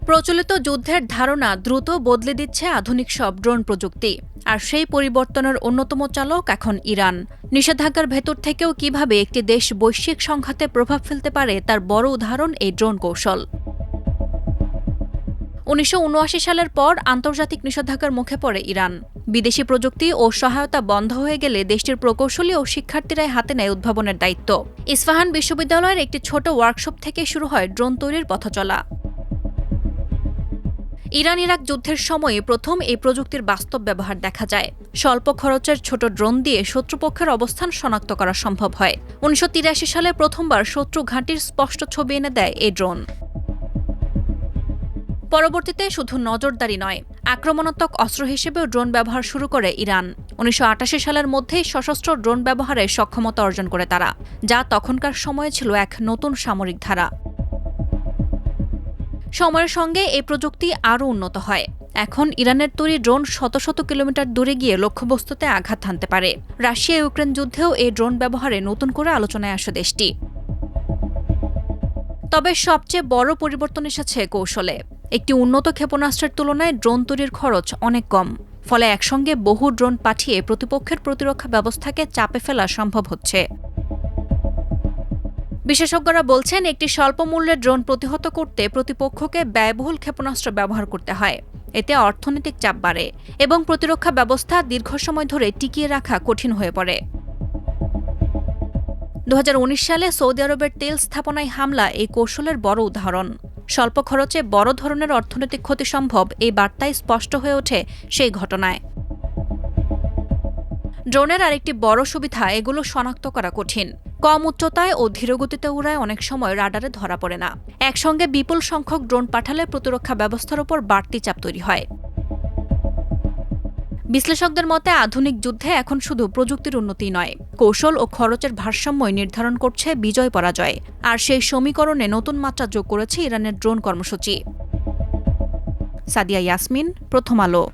প্রচলিত যুদ্ধের ধারণা দ্রুত বদলে দিচ্ছে আধুনিক সব ড্রোন প্রযুক্তি, আর সেই পরিবর্তনের অন্যতম চালক এখন ইরান। নিষেধাজ্ঞার ভেতর থেকেও কিভাবে একটি দেশ বৈশ্বিক সংঘাতে প্রভাব ফেলতে পারে তার বড় উদাহরণ এই ড্রোন কৌশল। ১৯৭৯ সালের পর আন্তর্জাতিক নিষেধাজ্ঞার মুখে পড়ে ইরান। বিদেশি প্রযুক্তি ও সহায়তা বন্ধ হয়ে গেলে দেশটির প্রকৌশলী ও শিক্ষার্থীরাই হাতে নেয় উদ্ভাবনের দায়িত্ব। ইস্পাহান বিশ্ববিদ্যালয়ের একটি ছোট ওয়ার্কশপ থেকে শুরু হয় ড্রোন তৈরির পথচলা। ইরান ইরাক যুদ্ধের সময়ে প্রথম এই প্রযুক্তির বাস্তব ব্যবহার দেখা যায়। স্বল্প খরচের ছোট ড্রোন দিয়ে শত্রুপক্ষের অবস্থান শনাক্ত করা সম্ভব হয়। ১৯৮৩ সালে প্রথমবার শত্রু ঘাঁটির স্পষ্ট ছবি এনে দেয় এই ড্রোন। পরবর্তীতে শুধু নজরদারি নয়, আক্রমণাত্মক অস্ত্র হিসেবেও ড্রোন ব্যবহার শুরু করে ইরান। ১৯৮৮ সালের মধ্যেই সশস্ত্র ড্রোন ব্যবহারের সক্ষমতা অর্জন করে তারা, যা তখনকার সময়ে ছিল এক নতুন সামরিক ধারা। সময়ের সঙ্গে এই প্রযুক্তি আরও উন্নত হয়। এখন ইরানের তৈরি ড্রোন শত শত কিলোমিটার দূরে গিয়ে লক্ষ্যবস্তুতে আঘাত হানতে পারে। রাশিয়া ইউক্রেন যুদ্ধেও এই ড্রোন ব্যবহারে নতুন করে আলোচনায় আসে দেশটি। তবে সবচেয়ে বড় পরিবর্তন এসেছে কৌশলে। একটি উন্নত ক্ষেপণাস্ত্রের তুলনায় ড্রোন তৈরির খরচ অনেক কম, ফলে একসঙ্গে বহু ড্রোন পাঠিয়ে প্রতিপক্ষের প্রতিরক্ষা ব্যবস্থাকে চাপে ফেলা সম্ভব হচ্ছে। বিশেষজ্ঞরা বলছেন, একটি স্বল্প মূল্যের ড্রোন প্রতিহত করতে প্রতিপক্ষকে ব্যয়বহুল ক্ষেপণাস্ত্র ব্যবহার করতে হয়। এতে অর্থনৈতিক চাপ বাড়ে এবং প্রতিরক্ষা ব্যবস্থা দীর্ঘ সময় ধরে টিকিয়ে রাখা কঠিন হয়ে পড়ে। ২০১৯ সালে সৌদি আরবের তেল স্থাপনায় হামলা এই কৌশলের বড় উদাহরণ। স্বল্প খরচে বড় ধরনের অর্থনৈতিক ক্ষতি সম্ভব, এই বার্তায় স্পষ্ট হয়ে ওঠে সেই ঘটনায়। ড্রোনের আরেকটি বড় সুবিধা, এগুলো শনাক্ত করা কঠিন। কম উচ্চতায় ও ধীরগতিতে উড়ায় অনেক সময় রাডারে ধরা পড়ে না। একসঙ্গে বিপুল সংখ্যক ড্রোন পাঠালে প্রতিরক্ষা ব্যবস্থার উপর বাড়তি চাপ তৈরি হয়। বিশ্লেষকদের মতে আধুনিক যুদ্ধে এখন শুধু প্রযুক্তির উন্নতি নয়, কৌশল ও খরচের ভারসাম্যই নির্ধারণ করছে বিজয় পরাজয়। আর সেই সমীকরণে নতুন মাত্রা যোগ করেছে ইরানের ড্রোন কর্মসূচি। সাদিয়া ইয়াসমিন, প্রথম আলো।